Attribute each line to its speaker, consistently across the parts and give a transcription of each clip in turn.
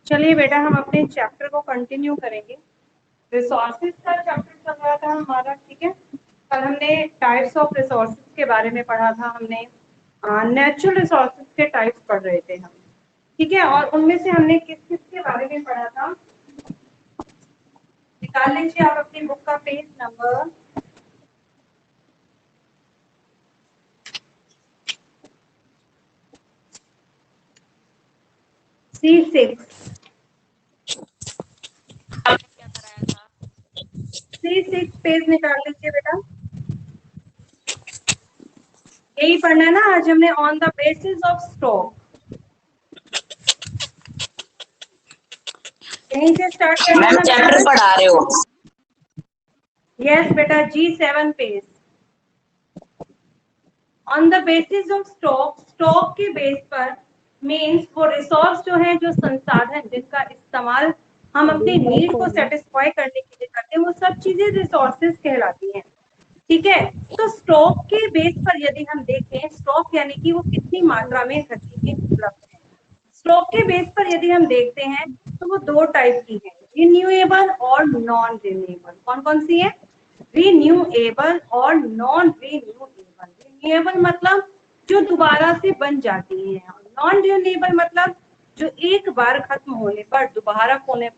Speaker 1: चलिए बेटा हम अपने चैप्टर को कंटिन्यू करेंगे। रिसोर्सेज का चैप्टर चल रहा था हमारा, ठीक है। कल हमने टाइप्स ऑफ रिसोर्सेज के बारे में पढ़ा था, हमने नेचुरल रिसोर्सेज के टाइप्स पढ़ रहे थे हम, ठीक है। और उनमें से हमने किस किस के बारे में पढ़ा था, निकाल लीजिए आप अपनी बुक का पेज नंबर 36 पेज निकाल लीजिए बेटा। यही पढ़ना है ना आज हमने, on the basis of stock. यहीं से स्टार्ट करना है
Speaker 2: मैम
Speaker 1: ना
Speaker 2: चैप्टर
Speaker 1: बेटा।
Speaker 2: पढ़ा रहे हो?
Speaker 1: यस बेटा, G7 page. On the basis of stock, stock के बेस पर मीन्स वो रिसोर्स जो है, जो संसाधन जिनका इस्तेमाल हम अपनी नीड को सेटिस्फाई करने के लिए करते हैं, वो सब चीजें रिसोर्सेज कहलाती हैं, ठीक है। तो स्टॉक के बेस पर यदि हम देखें, स्टॉक यानी कि वो कितनी मात्रा में खरीद के उपलब्ध है। स्टॉक के बेस पर यदि हम देखते हैं तो वो दो टाइप की है, रिन्यूएबल और नॉन रिन्यूएबल। कौन कौन सी है? रिन्यूएबल और नॉन रिन्यूएबल। रिन्यूएबल मतलब जो दोबारा से बन जाती है, और नॉन रिन्यूएबल मतलब जो एक बार खत्म होने पर दोबारा पुनः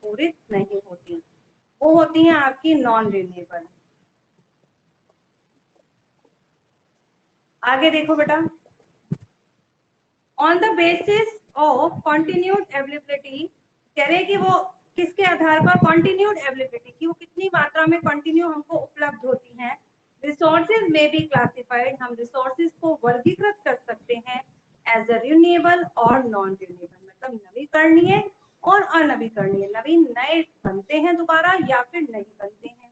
Speaker 1: नहीं होती, वो होती है आपकी नॉन रिन्यूएबल। आगे देखो बेटा, on the basis of continued availability, कह रहे हैं कि वो किसके आधार पर? कॉन्टिन्यूड अवेलेबिलिटी की वो कितनी मात्रा में कंटिन्यू हमको उपलब्ध होती हैं। रिसोर्सेज में बी क्लासिफाइड, हम रिसोर्सेज को वर्गीकृत कर सकते हैं एज अ रिन्यूएबल और नॉन रिन्यूएबल, मतलब नवीकरणीय और अनवीकरणीय। नवीन नए बनते हैं दोबारा या फिर नहीं बनते हैं।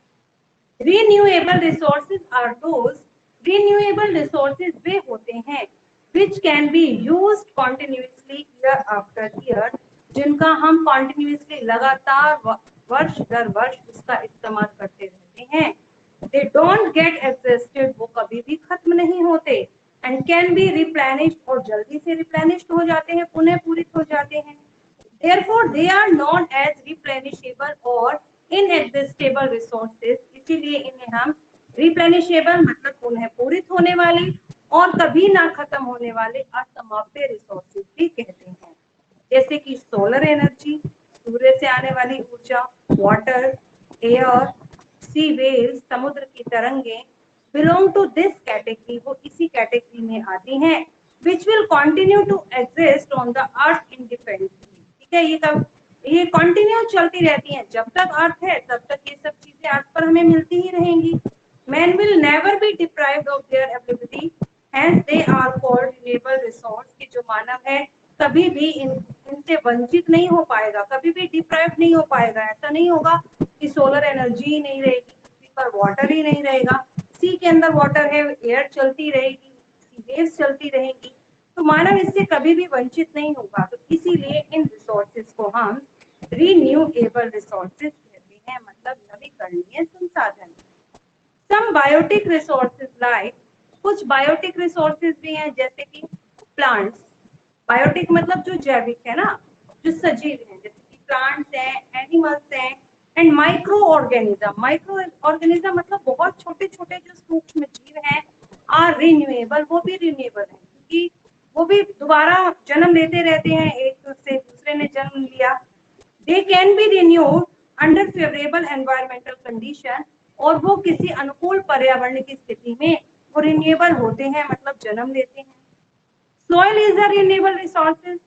Speaker 1: Renewable resources are those, renewable resources वे होते हैं which can be used continuously year after year, जिनका हम continuously लगातार वर्ष दर वर्ष उसका इस्तेमाल करते रहते हैं। They don't get exhausted, वो कभी भी खत्म नहीं होते, and can be replenished, और जल्दी से replenished हो जाते हैं, पुनः पूरित हो जाते हैं। Therefore, they are known as replenishable और inexhaustible resources, इसीलिए इन्हें हम replenishable मतलब पुनः पूरित होने वाले और कभी ना खत्म होने वाले असमाप्य रिसोर्सेज भी कहते हैं। जैसे कि सोलर एनर्जी, सूर्य से आने वाली ऊर्जा, वाटर, एयर, सी वेव्स, समुद्र की तरंगें, बिलोंग टू दिस कैटेगरी, वो इसी कैटेगरी में आती हैं, which will continue to exist on the earth independently, ठीक है। ये कंटिन्यू चलती रहती हैं, जब तक अर्थ है तब तक ये सब चीजें अर्थ पर हमें मिलती ही रहेंगी। Man will never be deprived of their ability, hence they are called renewable resource, कि जो मानव है कभी भी इनसे वंचित नहीं हो पाएगा, कभी भी डिप्राइव नहीं हो पाएगा। ऐसा नहीं होगा कि सोलर एनर्जी ही नहीं रहेगी, पृथ्वी पर वाटर ही नहीं रहेगा, सी के अंदर वाटर है, एयर चलती रहेगी, वेव्स चलती रहेंगी, तो मानव इससे कभी भी वंचित नहीं होगा। तो इसीलिए इन रिसोर्सेज को हम रिन्यूएबल रिसोर्सेज कहते हैं, मतलब नवीकरणीय संसाधन। सम बायोटिक रिसोर्सेज लाइक, कुछ बायोटिक रिसोर्सेज भी हैं जैसे कि प्लांट्स। बायोटिक मतलब जो जैविक है ना, जो सजीव है, जैसे कि प्लांट्स हैं, एनिमल्स हैं, and micro organism. Micro organism मतलब बहुत छोटे छोटे जो सूक्ष्म जीव हैं, आर रिन्यूएबल, वो भी रिन्यूएबल है क्योंकि वो भी दोबारा जन्म लेते रहते हैं, एक से दूसरे ने जन्म लिया। They can be renewed under favourable environmental condition, और वो किसी अनुकूल पर्यावरण की स्थिति में वो रिन्यूएबल होते हैं, मतलब जन्म लेते हैं। Soil is a renewable resources,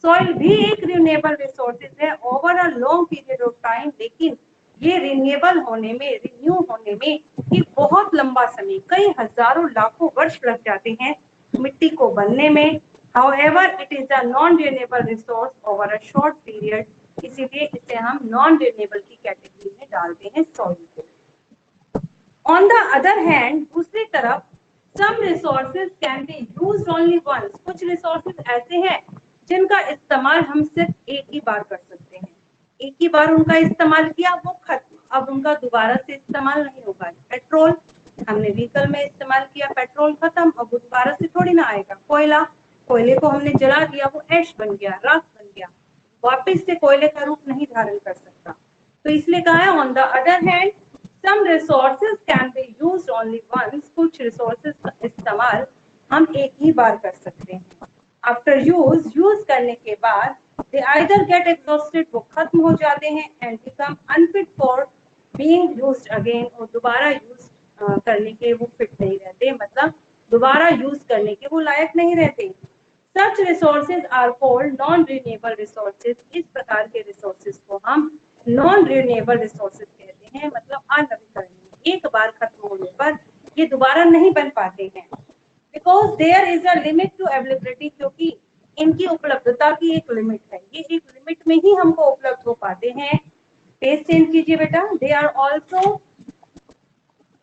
Speaker 1: soil भी एक रिन्यूएबल रिसोर्सेज है over a long period of time, लेकिन ये रिन्यूएबल होने में, रिन्यू होने में एक बहुत लंबा समय, कई हजारों लाखों वर्ष लग जाते हैं मिट्टी को बनने में। However, it is a non-renewable resource over a short period, इसीलिए इसे हम नॉन रिन्यूएबल की कैटेगरी में डालते हैं सॉइल को। ऑन द अदर हैंड, दूसरी तरफ, some resources can be used only once, कुछ रिसोर्सेज ऐसे हैं जिनका इस्तेमाल हम सिर्फ एक ही बार कर सकते हैं, एक ही बार उनका इस्तेमाल किया, वो खत्म, अब उनका दोबारा से इस्तेमाल नहीं होगा। पेट्रोल हमने व्हीकल में इस्तेमाल किया, पेट्रोल खत्म, अब वो दोबारा से थोड़ी ना आएगा। कोयला, कोयले को हमने जला दिया, वो ऐश बन गया, राख बन गया, वापस से कोयले का रूप नहीं धारण कर सकता। तो इसलिए कहा है on the other hand some resources can be used only once, कुछ रिसोर्सेज का इस्तेमाल हम एक ही बार कर सकते हैं। आफ्टर यूज करने के बाद दे आइदर गेट एग्जॉस्टेड, वो खत्म हो जाते हैं, and become unfit for being used again, और दोबारा यूज करने के वो फिट नहीं रहते, मतलब दोबारा यूज करने के वो लायक नहीं रहते। Such resources are called non renewable resources, इस प्रकार के रिसोर्सेज को हम नॉन रिन्यूएबल रिसोर्सेज कहते हैं, मतलब अनवीकरणीय, एक बार खत्म होने पर ये दोबारा नहीं बन पाते हैं। Because there is a limit to availability, क्योंकि इनकी उपलब्धता की एक लिमिट है, ये एक लिमिट में ही हमको उपलब्ध हो पाते हैं। पेज चेंज कीजिए बेटा। They are also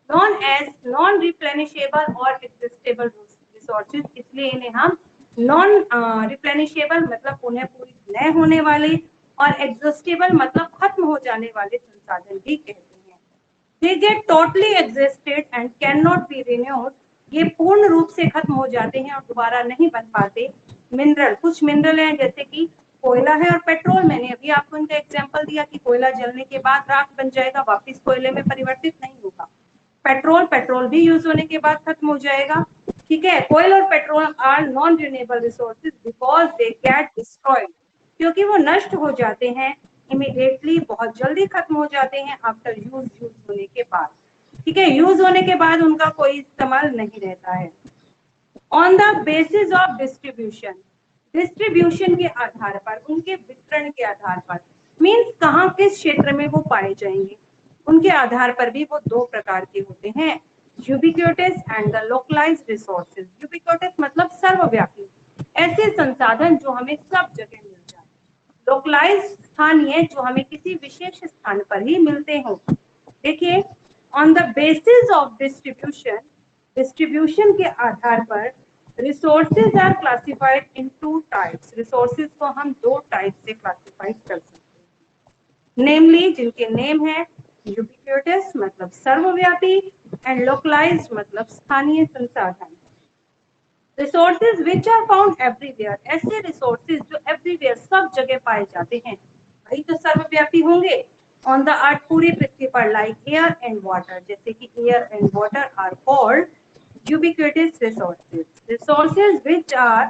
Speaker 1: non as non replenishable और एग्जिस्टेबल रिसोर्सेज, इसलिए इन्हें हम नॉन रिप्लेनिशेबल मतलब उन्हें पूरी न होने वाले, और एग्जिस्टेबल मतलब खत्म हो जाने वाले संसाधन भी कहते हैं। They get totally exhausted and cannot be renewed, ये पूर्ण रूप से खत्म हो जाते हैं और दोबारा नहीं बन पाते। मिनरल, कुछ मिनरल हैं जैसे कि कोयला है और पेट्रोल, मैंने अभी आपको इनका एग्जांपल दिया कि कोयला जलने के बाद राख बन जाएगा, वापस कोयले में परिवर्तित नहीं होगा। पेट्रोल भी यूज होने के बाद खत्म हो जाएगा। ठीक है, ऑयल और petrol are non renewable resources because they get destroyed, क्योंकि वो नष्ट हो जाते हैं इमीडिएटली, बहुत जल्दी खत्म हो जाते हैं आफ्टर यूज होने के बाद। ठीक है, यूज होने के बाद उनका कोई इस्तेमाल नहीं रहता है। On the basis of distribution, distribution के आधार पर, उनके वितरण के आधार पर, मीन्स कहाँ किस क्षेत्र में वो पाए जाएंगे, उनके आधार पर भी वो दो प्रकार के होते हैं, ubiquitous and the localised resources. Ubiquitous मतलब सर्वव्यापी, ऐसे संसाधन जो हमें सब जगह मिल जाए। लोकलाइज्ड स्थानीय, जो हमें किसी विशेष स्थान पर ही मिलते हों। देखिए, on the basis of distribution, distribution के आधार पर resources are classified in two types, resources को हम दो टाइप से क्लासिफाइड कर सकते हैं, नेमली जिनके नेम है यूबिक्यूटस मतलब सर्वव्यापी, एंड लोकलाइज्ड मतलब स्थानीय संसाधन। Resources which are found everywhere, ऐसे रिसोर्सेज जो एवरीवेयर सब जगह पाए जाते हैं, वही तो सर्वव्यापी होंगे। ऑन द अर्थ, पूरी पृथ्वी पर, लाइक एयर एंड वाटर, जैसे कि air and water are called ubiquitous resources. Resources which are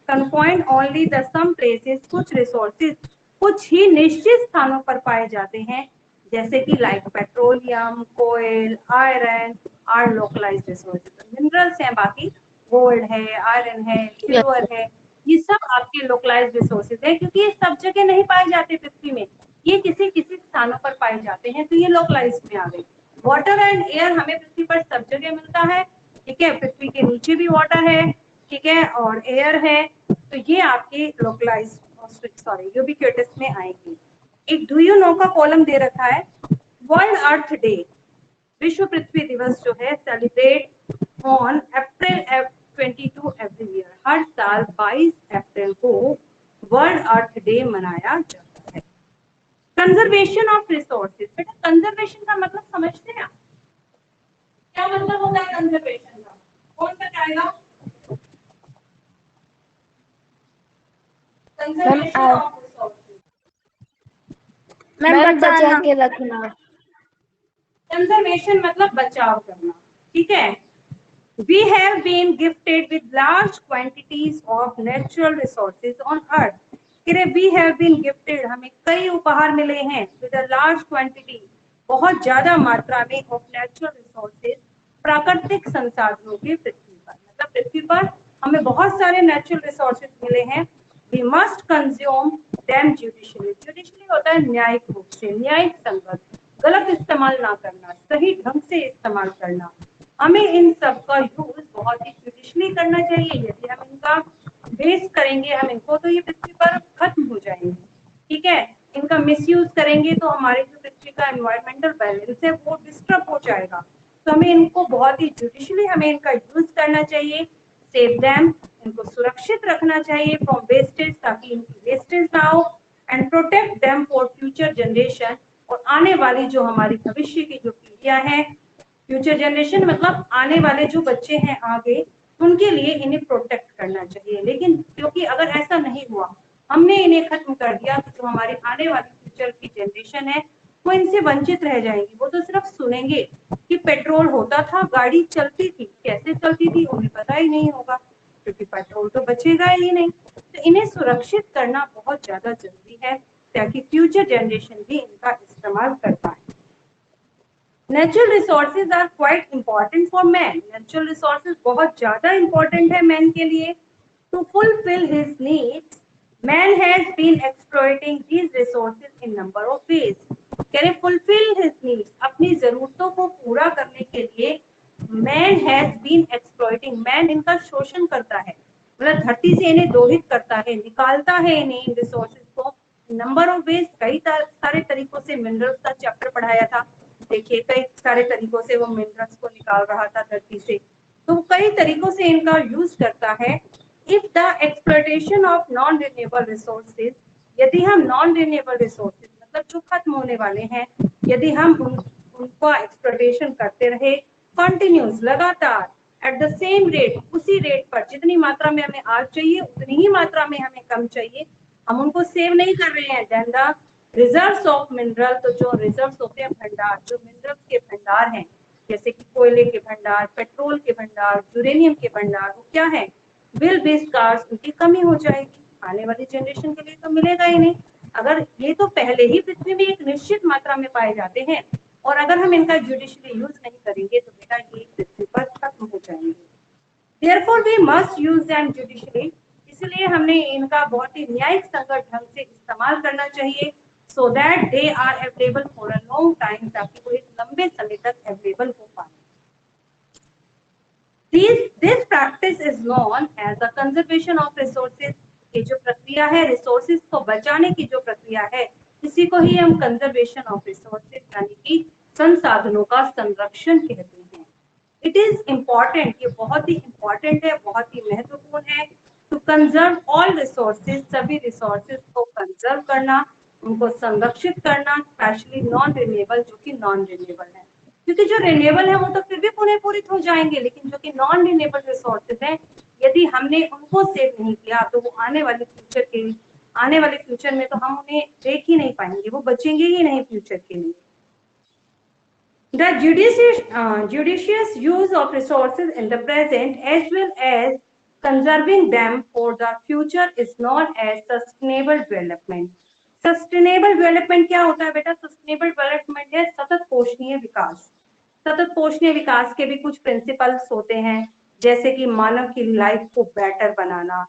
Speaker 1: confined only the some places, कुछ रिसोर्सेज कुछ ही निश्चित स्थानों पर पाए जाते हैं, जैसे कि लाइक पेट्रोलियम, कोयल, iron are localised resources. Minerals हैं, बाकी गोल्ड है, आयरन है, सिल्वर है, ये सब आपके लोकलाइज्ड रिसोर्सेज है, क्योंकि ये सब जगह नहीं पाए जाते पृथ्वी में, ये किसी किसी स्थानों पर पाए जाते हैं, तो ये लोकलाइज्ड में आ गए। वाटर एंड एयर हमें पृथ्वी पर सब जगह मिलता है। ठीक है, पृथ्वी के नीचे भी वाटर है, ठीक है, और एयर है, तो ये आपके लोकलाइज्ड सॉरी यूबिक्यूटस में आएंगे। एक डू यू नो का कॉलम दे रखा है। वर्ल्ड अर्थ डे, विश्व पृथ्वी दिवस जो है, celebrate on April 22 every year, हर साल 22 अप्रैल को वर्ल्ड अर्थ डे मनाया जाता है। कंजर्वेशन ऑफ रिसोर्सेज, बेटा कंजर्वेशन का मतलब समझते हैं आप, क्या मतलब होता है कंजर्वेशन का, कौन बताएगा? कंजर्वेशन ऑफ रिसोर्सेज
Speaker 2: मैम बचा के रखना।
Speaker 1: कंजर्वेशन मतलब बचाव करना। ठीक है, we have been gifted with large quantities of natural resources on earth. we have been gifted, हमें कई उपहार मिले हैं, with a large quantity, बहुत ज्यादा मात्रा में, of natural resources, प्राकृतिक संसाधनों की पृथ्वी पर, मतलब पृथ्वी पर हमें बहुत सारे नेचुरल रिसोर्सेज मिले हैं। we must consume them judicially, judicially होता है न्यायिक रूप से, न्यायिक संगत, गलत इस्तेमाल ना करना, सही ढंग से इस्तेमाल करना। हमें इन सब का यूज बहुत ही जुडिशली करना चाहिए, यदि हम इनका वेस्ट करेंगे, हम इनको, तो ये पृथ्वी पर खत्म हो जाएंगे। ठीक है, इनका मिसयूज करेंगे तो हमारे जो पृथ्वी का एनवायरमेंटल बैलेंस है वो डिस्टर्ब हो जाएगा। तो हमें इनको बहुत ही जुडिशली हमें इनका यूज करना चाहिए। सेव देम, इनको सुरक्षित रखना चाहिए फ्रॉम वेस्टेज, ताकि इनकी वेस्टेज ना हो, and protect them for future generation, और आने वाली जो हमारी भविष्य की जो पीढ़ियां हैं, फ्यूचर जनरेशन मतलब आने वाले जो बच्चे हैं आगे, उनके लिए इन्हें प्रोटेक्ट करना चाहिए। लेकिन क्योंकि अगर ऐसा नहीं हुआ, हमने इन्हें खत्म कर दिया तो जो हमारी आने वाली फ्यूचर की जनरेशन है वो इनसे वंचित रह जाएंगी। वो तो सिर्फ सुनेंगे कि पेट्रोल होता था, गाड़ी चलती थी, कैसे चलती थी उन्हें पता ही नहीं होगा, क्योंकि पेट्रोल तो बचेगा ही नहीं। तो इन्हें सुरक्षित करना बहुत ज्यादा जरूरी है ताकि फ्यूचर जनरेशन भी इनका इस्तेमाल कर पाए। Natural resources are quite important for man. Natural resources बहुत ज्यादा इम्पोर्टेंट है मैन के लिए। To fulfil his needs man has been exploiting these resources in number of ways. कह रहे fulfill his needs, अपनी जरूरतों को पूरा करने के लिए man has been exploiting, man इनका शोषण करता है, मतलब धरती से इन्हें दोहित करता है, निकालता है इन्हें इन रिसोर्सेज को नंबर ऑफ वेज, कई सारे तरीकों से। मिनरल्स का चैप्टर पढ़ाया था, देखिए कई सारे तरीकों से वो मिनरल्स को निकाल रहा था धरती से, तो कई तरीकों से इनका यूज करता है। If the exploitation of non-renewable resources, यदि हम non-renewable resources मतलब जो खत्म होने वाले हैं, यदि हम उनका एक्सप्लोइटेशन करते रहे कंटिन्यूस लगातार एट द सेम रेट, उसी रेट पर जितनी मात्रा में हमें आज चाहिए उतनी ही मात्रा में हमें कम चाहिए, हम उनको सेव नहीं कर रहे हैं, then the reserves of mineral, तो जो रिजर्व्स होते हैं भंडार, जो मिनरल्स के भंडार हैं जैसे कि कोयले के भंडार, पेट्रोल के भंडार, यूरेनियम के भंडार, वो क्या है, विल बी स्कार्स, उनकी कमी हो जाएगी, आने वाली जनरेशन के लिए तो मिलेगा ही नहीं। अगर ये तो पहले ही पृथ्वी में एक निश्चित मात्रा में पाए जाते हैं और अगर हम इनका जुडिशली यूज नहीं करेंगे तो बेटा ये पृथ्वी पर खत्म हो जाएंगे। Therefore we must use them judicially, इसलिए हमने इनका बहुत ही न्यायिक संगत ढंग से इस्तेमाल करना चाहिए, so that they are available for a long time, ताकि वो एक लंबे समय तक अवेलेबल हो पाए। This practice is known as the conservation of resources. ये जो प्रक्रिया है रिसोर्सेज को बचाने की जो प्रक्रिया है, इसी को ही हम कंजर्वेशन ऑफ रिसोर्सेज यानी कि संसाधनों का संरक्षण कहते हैं। इट इज इम्पॉर्टेंट, ये बहुत ही इम्पॉर्टेंट है, बहुत ही महत्वपूर्ण है टू कंजर्व ऑल रिसोर्सेज, सभी रिसोर्सेज को कंजर्व करना, उनको संरक्षित करना, स्पेशली नॉन रिन्यूएबल, जो कि नॉन रिन्यूएबल है, क्योंकि जो रिन्यूएबल है वो तो फिर भी पुनर्पूरित हो जाएंगे, लेकिन जो कि नॉन रिन्यूएबल रिसोर्सेज है यदि हमने उनको सेव नहीं किया तो वो आने वाले फ्यूचर में तो हम उन्हें देख ही नहीं पाएंगे, वो बचेंगे ही नहीं फ्यूचर के लिए। The judicious use of resources in the present as well as conserving them for the future is known as sustainable development. Sustainable development क्या होता है बेटा? Sustainable development है सतत पोषणीय विकास। सतत पोषणीय विकास के भी कुछ प्रिंसिपल्स होते हैं, जैसे कि मानव की लाइफ को बेटर बनाना,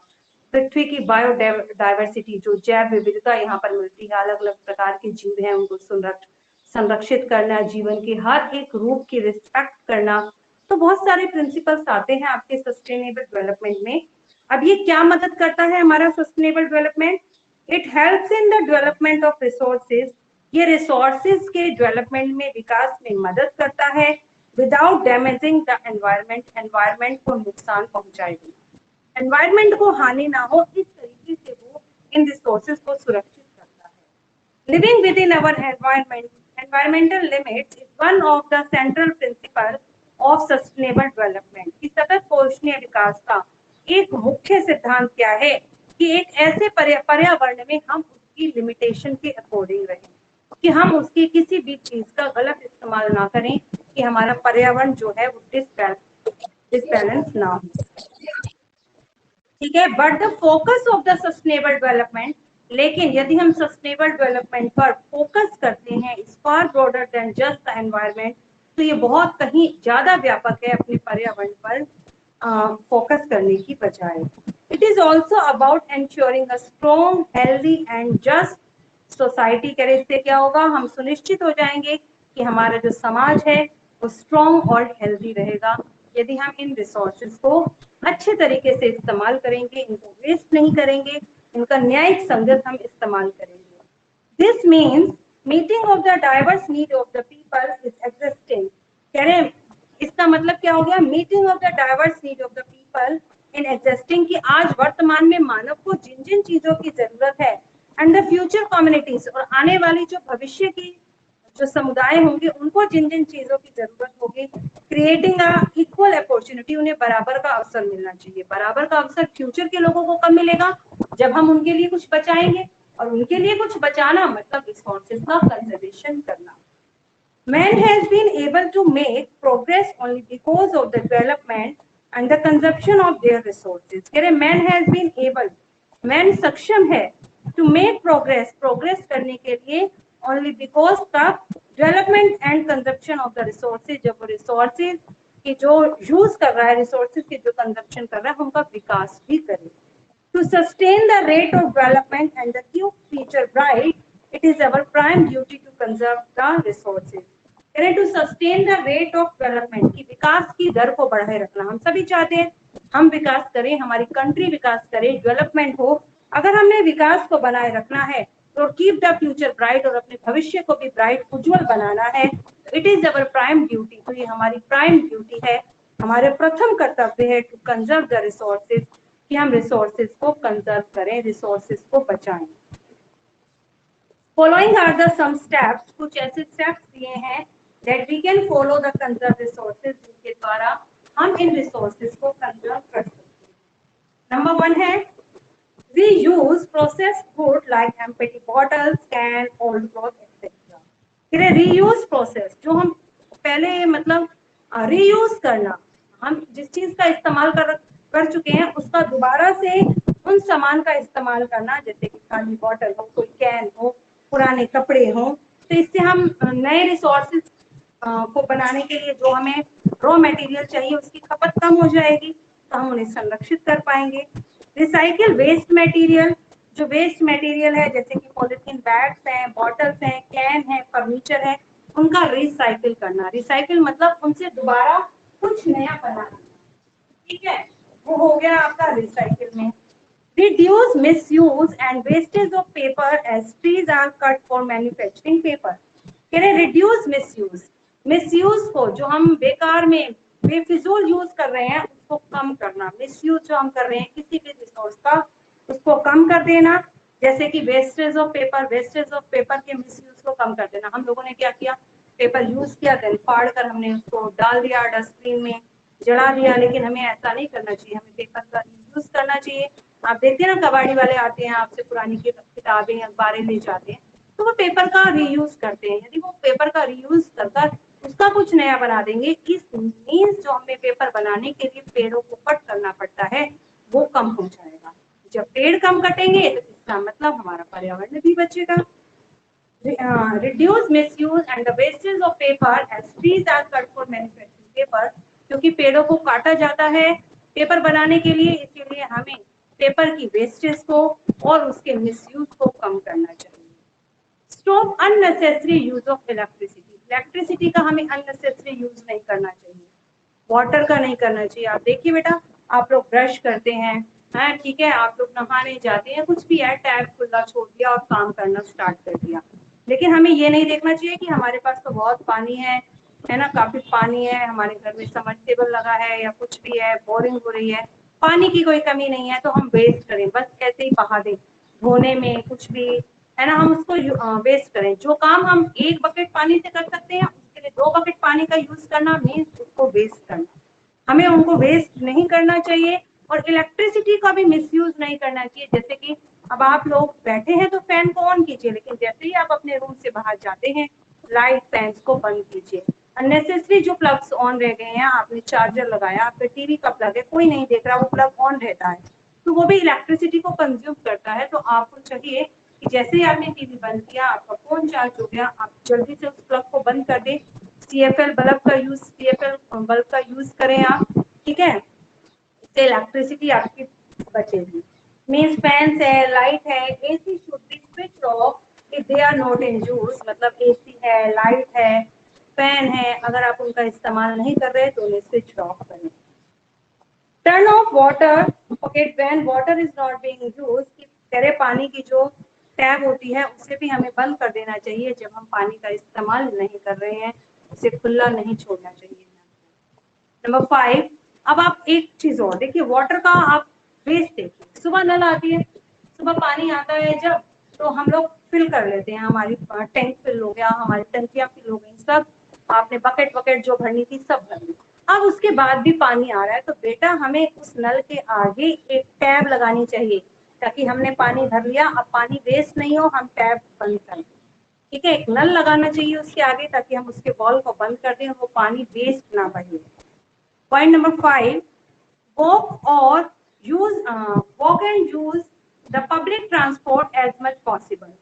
Speaker 1: पृथ्वी की बायोडाइवर्सिटी, जो जैव विविधता यहाँ पर मिलती है, अलग अलग प्रकार के जीव हैं उनको संरक्षित करना, जीवन के हर एक रूप की रिस्पेक्ट करना, तो बहुत सारे प्रिंसिपल्स आते हैं आपके सस्टेनेबल डेवलपमेंट में। अब ये क्या मदद करता है हमारा sustainable development? It helps in the development of resources, ये रिसोर्सेज के डेवलपमेंट में, विकास में मदद करता है without damaging the environment, environment को नुकसान पहुंचाए बिना, एनवायरमेंट को हानि ना हो इस तरीके से वो इन रिसोर्सेज को सुरक्षित करता है। Living with in our environment, environmental limits is one of the central principles of sustainable development. कि सतत पोषणीय विकास का एक मुख्य सिद्धांत क्या है कि एक ऐसे पर्यावरण में हम उसकी लिमिटेशन के अकॉर्डिंग रहें, कि हम उसकी किसी भी चीज का गलत इस्तेमाल ना करें, कि हमारा पर्यावरण जो है वो डिसबैलेंस ना हो, ठीक है। But the focus of the sustainable development, लेकिन यदि हम सस्टेनेबल डेवलपमेंट पर फोकस करते हैं, is far broader then just the environment, तो ये बहुत कहीं ज्यादा व्यापक है अपने पर्यावरण पर फोकस करने की बजाय। It is also about ensuring a strong, healthy and just society. करे इससे क्या होगा, हम सुनिश्चित हो जाएंगे कि हमारा जो समाज है वो स्ट्रॉन्ग और हेल्दी रहेगा यदि हम इन रिसोर्सेज को अच्छे तरीके से इस्तेमाल करेंगे, इनको वेस्ट नहीं करेंगे, इनका न्यायिक संगत हम इस्तेमाल करेंगे। This means meeting of the diverse need of the people is existing. कह रहे हैं इसका मतलब क्या हो गया, meeting of the diverse need of the people in existing, कि आज वर्तमान में मानव को जिन जिन चीजों की जरूरत है, एंड द फ्यूचर कम्युनिटीज, और आने वाली जो भविष्य की जो समुदाय होंगे उनको जिन जिन चीजों की जरूरत होगी, क्रिएटिंग अ इक्वल अपॉर्चुनिटी, उन्हें बराबर का अवसर मिलना चाहिए। बराबर का अवसर फ्यूचर के लोगों को कब मिलेगा, जब हम उनके लिए कुछ बचाएंगे, और उनके लिए कुछ बचाना मतलब रिसोर्सेज का कंजर्वेशन करना। Man has been able to make progress only because of the development and the consumption of their resources. कह रहे man has been able, man सक्षम है to make progress, progress करने के लिए only because का development and consumption of the resources, जब वो resources की जो use कर रहा है, resources की जो consumption कर रहा है, उनका विकास भी करे। To sustain the rate of development and the keep future bright, it is our prime duty to conserve the resources. To sustain the rate of development, की विकास की दर को बढ़ाए रखना। हम सभी चाहते हैं हम विकास करें, हमारी कंट्री विकास करे, डेवलपमेंट हो। अगर हमने विकास को बनाए रखना है तो कीप द फ्यूचर ब्राइट, और अपने भविष्य को भी ब्राइट, उज्जवल बनाना है, it is our prime duty. तो ये हमारी प्राइम ड्यूटी है, हमारे प्रथम कर्तव्य है टू कंजर्व द रिसोर्सेज, कि हम रिसोर्सेज को कंजर्व करें, रिसोर्सेज को बचाएं। Following are the some steps, कुछ ऐसे steps दिए हैं that we can follow the conserve resources, जिनके द्वारा हम इन resources को conserve कर सकते हैं। Number 1 है reuse processed food like empty bottles, can, old cloth, etc. फिर reuse process, जो हम पहले मतलब reuse करना, हम जिस चीज का इस्तेमाल कर चुके हैं उसका दोबारा से उन सामान का इस्तेमाल करना, जैसे कि खाली बॉटल हो, कोई कैन हो, पुराने कपड़े हो। तो इससे हम नए रिसोर्सेज को बनाने के लिए जो हमें रॉ मटेरियल चाहिए उसकी खपत कम हो जाएगी, तो हम उन्हें संरक्षित कर पाएंगे। रिसाइकिल वेस्ट मटेरियल, जो वेस्ट मटेरियल है जैसे कि पॉलिथीन बैग्स हैं, बॉटल्स हैं, कैन है, फर्नीचर है, उनका रिसाइकिल करना। रिसाइकिल मतलब उनसे दोबारा कुछ नया बनाना, ठीक है, वो हो गया आपका रिसाइकिल में। Reduce misuse and wastage of paper as trees are cut for manufacturing paper. कह रहे reduce misuse, misuse को जो हम बेकार में बेफिजूल यूज कर रहे हैं उसको कम करना। misuse जो हम कर रहे हैं किसी भी रिसोर्स का, उसको कम कर देना। जैसे कि wastage of paper, wastage of paper के मिसयूज को कम कर देना। हम लोगों ने क्या किया, पेपर यूज किया, देन फाड़ कर हमने उसको डाल दिया डस्टबिन में, जला दिया। लेकिन हमें ऐसा नहीं करना चाहिए, हमें पेपर का यूज करना चाहिए। आप देखते हैं ना, कबाड़ी वाले आते हैं, आपसे पुरानी किताबें अखबारें ले जाते हैं, तो वो पेपर का रीयूज करते हैं। यदि वो पेपर का रीयूज कर उसका कुछ नया बना देंगे, इस मीन्स जो हमें पेपर बनाने के लिए पेड़ों को कट करना पड़ता है वो कम हो जाएगा। जब पेड़ कम कटेंगे तो इसका मतलब हमारा पर्यावरण भी बचेगा। Reduce misuse and the wastage of paper as trees are cut for manufacturing paper, क्योंकि पेड़ों को काटा जाता है पेपर बनाने के लिए, इसीलिए हमें पेपर की वेस्टेज को और उसके मिसयूज को कम करना चाहिए। Stop unnecessary use of electricity, electricity का हमें अननेसेसरी यूज नहीं करना चाहिए, वाटर का नहीं करना चाहिए। आप देखिए बेटा, आप लोग ब्रश करते हैं, हाँ ठीक है, आप लोग नहाने जाते हैं, कुछ भी है, टैप खुला छोड़ दिया और काम करना स्टार्ट कर दिया। लेकिन हमें ये नहीं देखना चाहिए कि हमारे पास तो बहुत पानी है ना, काफी पानी है, हमारे घर में समरसेबल लगा है या कुछ भी है, बोरिंग हो रही है, पानी की कोई कमी नहीं है, तो हम वेस्ट करें, बस ऐसे ही बहा दें धोने में कुछ भी, है ना, हम उसको वेस्ट करें। जो काम हम 1 बकेट पानी से कर सकते हैं उसके लिए 2 बकेट पानी का यूज करना मीन्स उसको वेस्ट करना। हमें उनको वेस्ट नहीं करना चाहिए और इलेक्ट्रिसिटी का भी मिसयूज नहीं करना चाहिए। जैसे कि अब आप लोग बैठे हैं तो फैन को ऑन कीजिए, लेकिन जैसे ही आप अपने रूम से बाहर जाते हैं लाइट फैंस को बंद कीजिए। अननेसेसरी जो प्लग्स ऑन रह गए हैं, आपने चार्जर लगाया, आपके टीवी का प्लग है, कोई नहीं देख रहा, वो प्लग ऑन रहता है, तो वो भी इलेक्ट्रिसिटी को कंज्यूम करता है। तो आपको चाहिए कि जैसे ही आपने टीवी बंद किया, आपका फोन चार्ज हो गया, आप जल्दी से उस प्लग को बंद कर दें। सीएफएल बल्ब का यूज, सीएफएल बल्ब का यूज करें आप, ठीक है, इससे इलेक्ट्रिसिटी आपकी बचेगी। मीन्स फैंस है, लाइट है, AC should be switch off if they are not in use, मतलब एसी है, लाइट है, फैन है, अगर आप उनका इस्तेमाल नहीं कर रहे तो उन्हें स्विच ऑफ करें। Turn off water pocket when water is not being used, कि तेरे पानी की जो टैब होती है उसे भी हमें बंद कर देना चाहिए जब हम पानी का इस्तेमाल नहीं कर रहे हैं, उसे खुला नहीं छोड़ना चाहिए। नंबर 5, अब आप एक चीज और देखिए, वाटर का आप वेस्ट देखिए, सुबह नल आती है, सुबह पानी आता है जब, तो हम लोग फिल कर लेते हैं, हमारी टैंक फिल हो गया, हमारी टंकियां फिल हो गई, सब आपने बकेट बकेट जो भरनी थी सब भर ली। अब उसके बाद भी पानी आ रहा है तो बेटा हमें उस नल के आगे एक टैब लगानी चाहिए, ताकि हमने पानी भर लिया, अब पानी वेस्ट नहीं हो, हम टैप बंद कर दें। ठीक है, एक नल लगाना चाहिए उसके आगे ताकि हम उसके बॉल को बंद कर दें, वो पानी वेस्ट ना बहे। Point number 5, walk or use walk and use the public transport as much possible।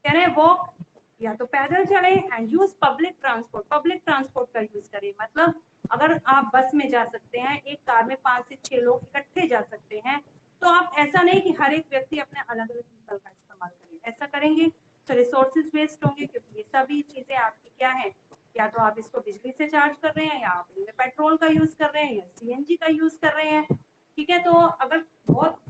Speaker 1: कह रहे हैं वॉक या तो पैदल चले and use public transport, public transport का यूज करें। मतलब अगर आप बस में जा सकते हैं, एक कार में 5 से 6 लोग इकट्ठे जा सकते हैं, तो आप ऐसा नहीं कि हर एक व्यक्ति अपने अलग अलग व्हीकल का इस्तेमाल करें। ऐसा करेंगे तो रिसोर्सेज वेस्ट होंगे, क्योंकि ये सभी चीजें आपकी क्या है, या तो आप इसको बिजली से चार्ज कर रहे हैं, या आप इनमें पेट्रोल का यूज कर रहे हैं, या सीएनजी का यूज कर रहे हैं। ठीक है, तो अगर बहुत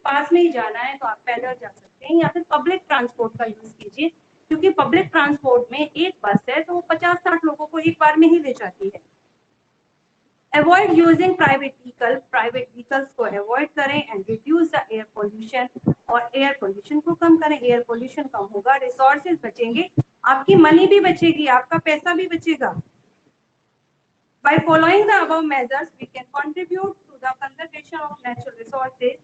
Speaker 1: पास में ही जाना है तो आप पैदल जा सकते हैं या फिर पब्लिक ट्रांसपोर्ट का यूज कीजिए, क्योंकि पब्लिक ट्रांसपोर्ट में एक बस है तो वो 50-60 लोगों को एक बार में ही ले जाती है। Avoid using private vehicle, private vehicles को अवॉइड करें and reduce the air pollution, और एयर पोल्यूशन को कम करें। एयर पोल्यूशन कम होगा, रिसोर्सेज बचेंगे, आपकी मनी भी बचेगी, आपका पैसा भी बचेगा। By following the above measures, we can contribute to the conservation of natural resources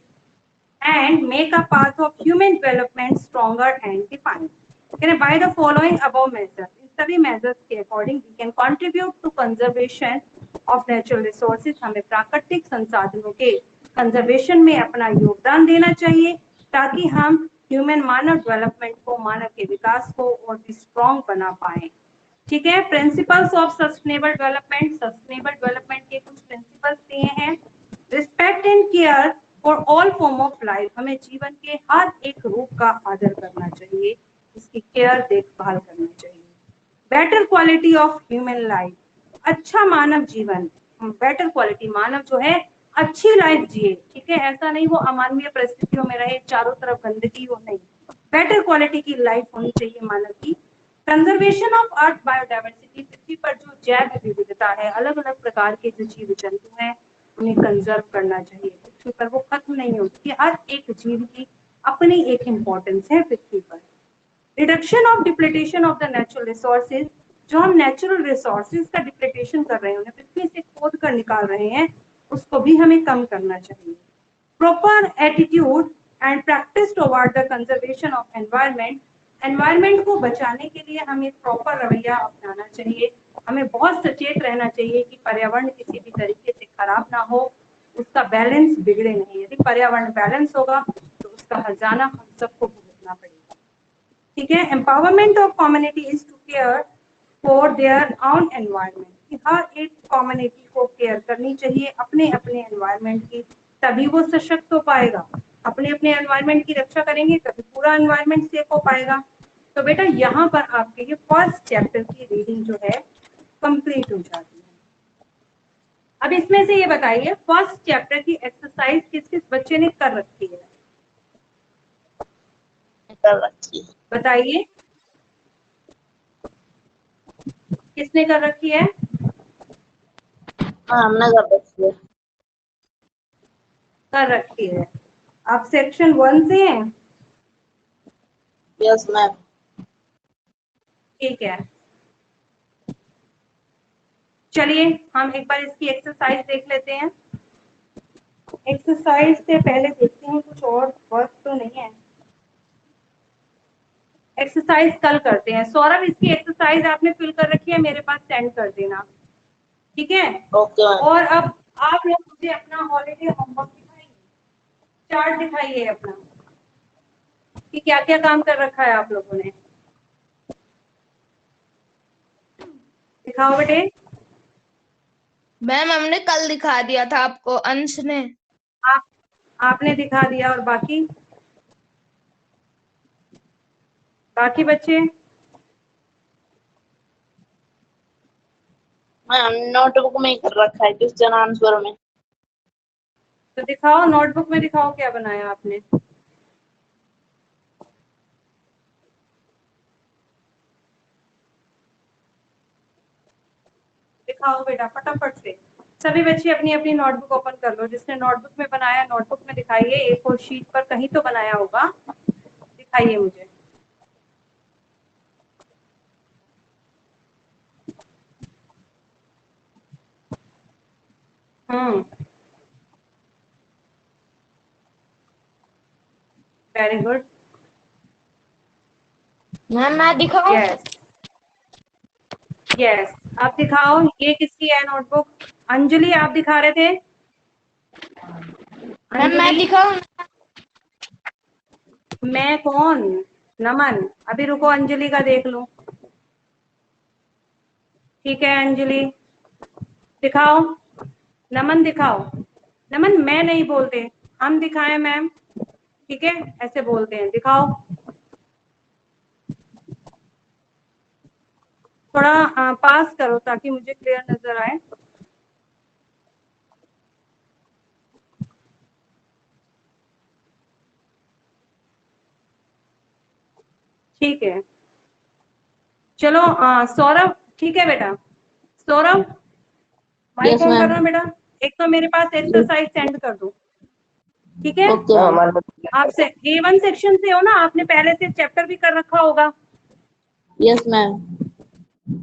Speaker 1: and make a path of human development stronger and defined। By the following above measures, इन सभी measures के according we can contribute to conservation of natural resources। हमें प्राकृतिक संसाधनों के conservation में अपना योगदान देना चाहिए, ताकि हम human मानव डेवलपमेंट को, मानव के विकास को और भी स्ट्रॉन्ग बना पाए। ठीक है, principles of sustainable development, sustainable development के कुछ प्रिंसिपल्स दिए हैं। Respect and care for all form of life, हमें जीवन के हर एक रूप का आदर करना चाहिए, इसकी केयर, देखभाल करना चाहिए। Better quality of human life, अच्छा मानव जीवन, बेटर क्वालिटी, मानव जो है अच्छी लाइफ जिए। ठीक है, ऐसा नहीं वो अमानवीय परिस्थितियों में रहे, चारों तरफ गंदगी हो, नहीं, बेटर क्वालिटी की लाइफ होनी चाहिए मानव की। कंजर्वेशन ऑफ अर्थ बायोडाइवर्सिटी, पृथ्वी पर जो जैव विविधता है, अलग अलग प्रकार के जो जीव जंतु हैं, उन्हें कंजर्व करना चाहिए। पृथ्वी पर वो खत्म नहीं होती, हर एक जीव की अपनी एक इम्पोर्टेंस है पृथ्वी पर। Reduction of depletion of the natural resources, जो हम नेचुरल रिसोर्सेज का डिप्लीटेशन कर रहे हैं, उन्हें पृथ्वी से खोद कर निकाल रहे हैं, उसको भी हमें कम करना चाहिए। Proper attitude and practice toward the conservation of environment, environment को बचाने के लिए हमें प्रॉपर रवैया अपनाना चाहिए, हमें बहुत सचेत रहना चाहिए कि पर्यावरण किसी भी तरीके से खराब ना हो, उसका बैलेंस बिगड़े नहीं। यदि पर्यावरण बैलेंस होगा तो उसका हर्जाना हम सबको भुगतना पड़ेगा। ठीक है, empowerment of communities to care for their own environment, हर एक कम्युनिटी को केयर करनी चाहिए अपने अपने एनवायरनमेंट की, तभी वो सशक्त हो पाएगा। अपने अपने एनवायरनमेंट की रक्षा करेंगे तभी पूरा एनवायरनमेंट सेफ हो पाएगा। तो बेटा यहाँ पर आपके ये फर्स्ट चैप्टर की रीडिंग जो है कंप्लीट हो जाती है। अब इसमें से ये बताइए, फर्स्ट चैप्टर की एक्सरसाइज किस किस बच्चे ने कर रखी है, बताइए किसने कर रखी है?
Speaker 2: हमने कर रखी है।
Speaker 1: कर रखी है। आप सेक्शन 1 से हैं?
Speaker 2: Yes ma'am.
Speaker 1: ठीक है, चलिए हम एक बार इसकी एक्सरसाइज देख लेते हैं। एक्सरसाइज से पहले देखते हैं कुछ और वर्क तो नहीं है। एक्सरसाइज कल करते हैं। सौरभ, इसकी एक्सरसाइज आपने फिल कर रखी है, मेरे पास सेंड कर देना, ठीक है?
Speaker 2: Okay ma'am.
Speaker 1: और अब आप लोग मुझे अपना हॉलीडे होमवर्क दिखाइए, चार्ट दिखाइए अपना कि क्या क्या काम कर रखा है आप लोगों ने, दिखाओ बेटे।
Speaker 3: मैम हमने कल दिखा दिया था आपको, अंश ने।
Speaker 1: आपने दिखा दिया, और बाकी बाकी बच्चे?
Speaker 2: मैम नोटबुक में ही कर रखा है, क्वेश्चन आंसर में।
Speaker 1: तो दिखाओ, नोटबुक में दिखाओ क्या बनाया आपने। दिखाओ बेटा फटाफट से। सभी बच्चे अपनी अपनी नोटबुक ओपन कर लो, जिसने नोटबुक में बनाया नोटबुक में दिखाइए, A4 शीट पर कहीं तो बनाया होगा, दिखाइए मुझे। हम्म, वेरी गुड।
Speaker 3: मैम मैं दिखाऊं?
Speaker 1: यस यस, आप दिखाओ। ये किसकी है नोटबुक? अंजलि आप दिखा रहे थे।
Speaker 3: मैम मैं
Speaker 1: अंजलि,
Speaker 3: दिखाऊं?
Speaker 1: मैं कौन? नमन, अभी रुको, अंजलि का देख लूं। ठीक है अंजलि, दिखाओ। नमन दिखाओ। नमन मैं नहीं बोलते, हम दिखाएं मैम, ठीक है, ऐसे बोलते हैं। दिखाओ थोड़ा पास करो ताकि मुझे क्लियर नजर आए। ठीक है, चलो सौरभ, ठीक है बेटा। Saurabh, mic
Speaker 2: yes
Speaker 1: on
Speaker 2: ma'am.
Speaker 1: करना बेटा। एक तो मेरे पास एक्सरसाइज सेंड कर दो, ठीक है।
Speaker 2: Okay
Speaker 4: ma'am
Speaker 2: ma'am.
Speaker 4: हमारे पास
Speaker 1: आप से A1 सेक्शन से हो ना, आपने पहले से चैप्टर भी कर रखा होगा,
Speaker 2: यस मैम।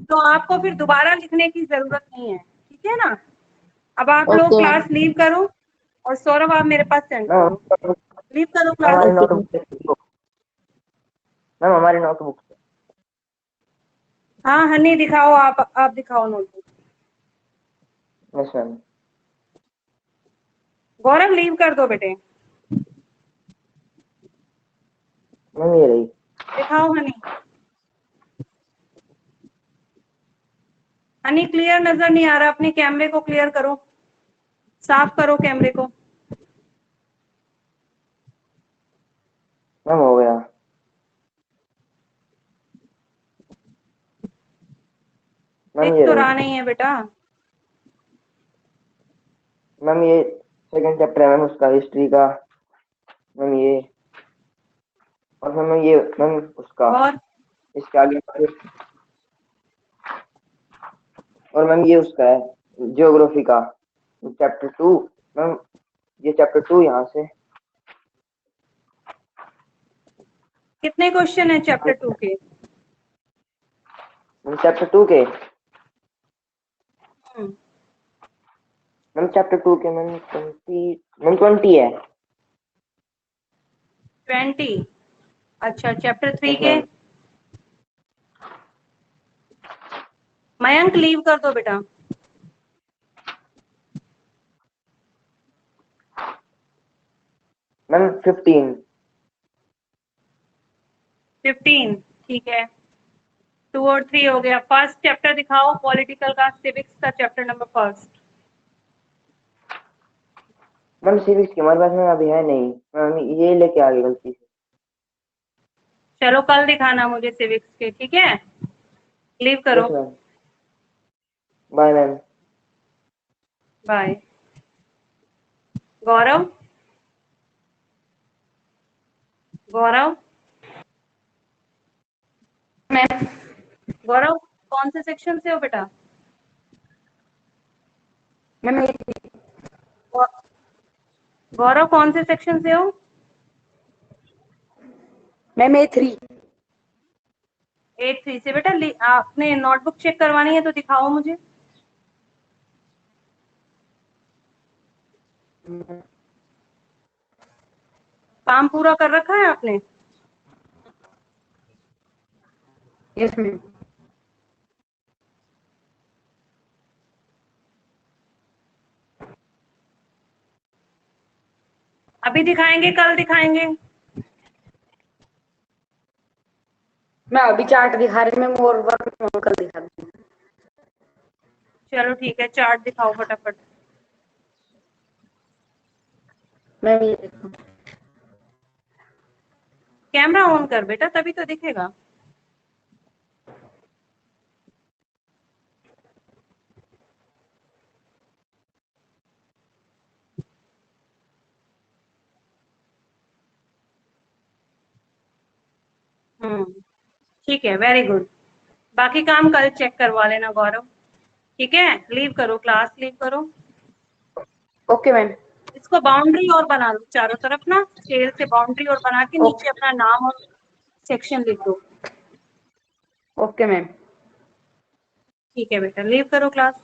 Speaker 1: तो आपको फिर दोबारा लिखने की जरूरत नहीं है, ठीक है ना। अब आप लोग
Speaker 2: ओके मैम।
Speaker 1: क्लास लीव करो और सौरभ आप मेरे पास सेंड
Speaker 4: मैम
Speaker 1: करो। लीव करो क्लास।
Speaker 4: हमारी
Speaker 2: ओके
Speaker 4: नोटबुक, मैम हमारी नोटबुक।
Speaker 1: हाँ हनी दिखाओ, आप दिखाओ notebook.
Speaker 4: Yes ma'am.
Speaker 1: Gaurav leave कर दो बेटे।
Speaker 4: मैम ये रही।
Speaker 1: दिखाओ हनी। हनी क्लियर नजर नहीं आ रहा, अपने कैमरे को क्लियर करो, साफ करो कैमरे को।
Speaker 4: मैम हो गया। मैम
Speaker 1: दिख
Speaker 4: ये
Speaker 1: तो
Speaker 4: रही।
Speaker 1: रहा नहीं है बेटा।
Speaker 4: मैम ये सेकंड चैप्टर है मैम उसका, हिस्ट्री का। मैम ये, और मैम ये मैम उसका,
Speaker 1: और
Speaker 4: इसके आगे फिर, और मैम ये उसका है ज्योग्राफी का चैप्टर 2। मैम ये चैप्टर 2 यहाँ से।
Speaker 1: कितने क्वेश्चन है चैप्टर 2 के?
Speaker 4: मैम चैप्टर 2 के,
Speaker 1: हम्म,
Speaker 4: मैम चैप्टर 2 के मैम 20, मैम 20 है।
Speaker 1: 20। अच्छा, चैप्टर 3
Speaker 4: यस
Speaker 1: के?
Speaker 4: मैम।
Speaker 1: मयंक लीव कर दो बेटा।
Speaker 4: मैम 15।
Speaker 1: 15, ठीक है। 2 और 3 हो गया। फर्स्ट चैप्टर दिखाओ, पॉलिटिकल का, सिविक्स का chapter number first.
Speaker 4: Ma'am civics की हमारे पास में अभी है नहीं मैम, ये लेके आ गई गलती से।
Speaker 1: चलो कल दिखाना मुझे सिविक्स के, ठीक है। लीव करो।
Speaker 4: Yes ma'am. Bye ma'am.
Speaker 1: Bye. Gaurav, Gaurav,
Speaker 3: ma'am
Speaker 1: Gaurav कौन से सेक्शन से हो बेटा?
Speaker 3: मैम
Speaker 1: गौ- गौरव कौन से सेक्शन से हो?
Speaker 3: Ma'am A3।
Speaker 1: 8-3 से बेटा। आपने नोटबुक चेक करवानी है तो दिखाओ मुझे। काम पूरा कर रखा है आपने?
Speaker 3: Yes ma'am.
Speaker 1: अभी दिखाएंगे, कल दिखाएंगे?
Speaker 3: मैं अभी चार्ट दिखा रही मैम, और वर्क कल दिखा दूँ।
Speaker 1: चलो ठीक है, चार्ट दिखाओ फटाफट।
Speaker 3: मैम ये देखो।
Speaker 1: कैमरा ऑन कर बेटा, तभी तो दिखेगा। ठीक है, वेरी गुड। बाकी काम कल चेक करवा लेना गौरव, ठीक है। लीव करो, क्लास लीव करो।
Speaker 3: Okay ma'am.
Speaker 1: इसको बाउंड्री और बना लो चारों तरफ ना, स्केल से बाउंड्री और बना के नीचे अपना नाम और सेक्शन लिख दो।
Speaker 3: Okay ma'am.
Speaker 1: ठीक है बेटा, लीव करो क्लास।